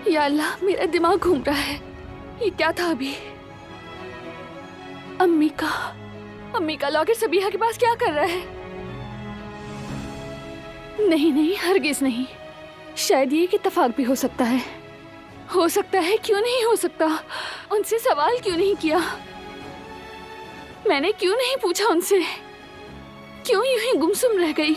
या अल्लाह, मेरा दिमाग घूम रहा है। ये क्या था अभी? अम्मी का लॉकेट सबीहा के पास क्या कर रहा है? नहीं नहीं, हरगिज नहीं। शायद ये एक इत्तेफाक भी हो सकता है। हो सकता है, क्यों नहीं हो सकता? उनसे सवाल क्यों नहीं किया? मैंने क्यों नहीं पूछा उनसे? क्यों यूं ही गुमसुम रह गई?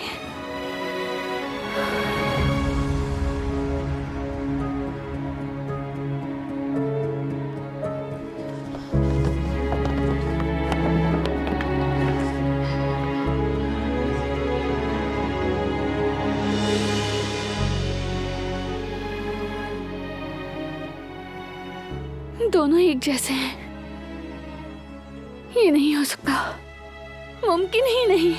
दोनों एक जैसे हैं। ये नहीं हो सकता, मुमकिन ही नहीं।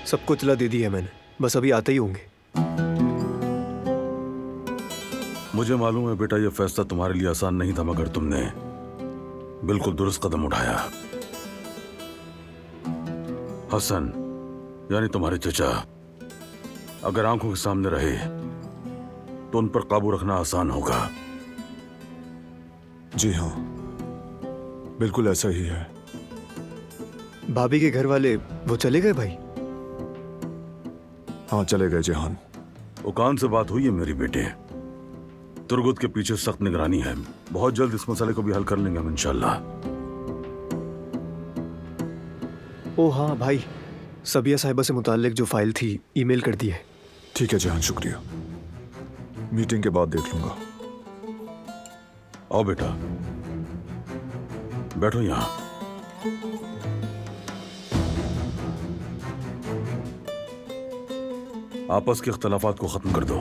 सब कुछ ला दे दी है मैंने, बस अभी आते ही होंगे। मुझे मालूम है बेटा, ये फैसला तुम्हारे लिए आसान नहीं था, मगर तुमने बिल्कुल दुरुस्त कदम उठाया। हसन यानी तुम्हारे चचा अगर आंखों के सामने रहे तो उन पर काबू रखना आसान होगा। जी हाँ, बिल्कुल ऐसा ही है। भाभी के घर वाले वो चले गए भाई? हाँ, चले गए जहान। उकान से बात हुई है मेरी बेटे। तुर्गुत के पीछे सख्त निगरानी है। बहुत जल्द इस मसले को भी हल कर लेंगे हम इंशाल्लाह। ओ हाँ भाई, सबिया साहिबा से मुताल्लिक जो फाइल थी ईमेल कर दी है। ठीक है जहान, शुक्रिया। मीटिंग के बाद देख लूंगा। आओ बेटा, बैठो यहां। आपस के इख्तलाफात को खत्म कर दो।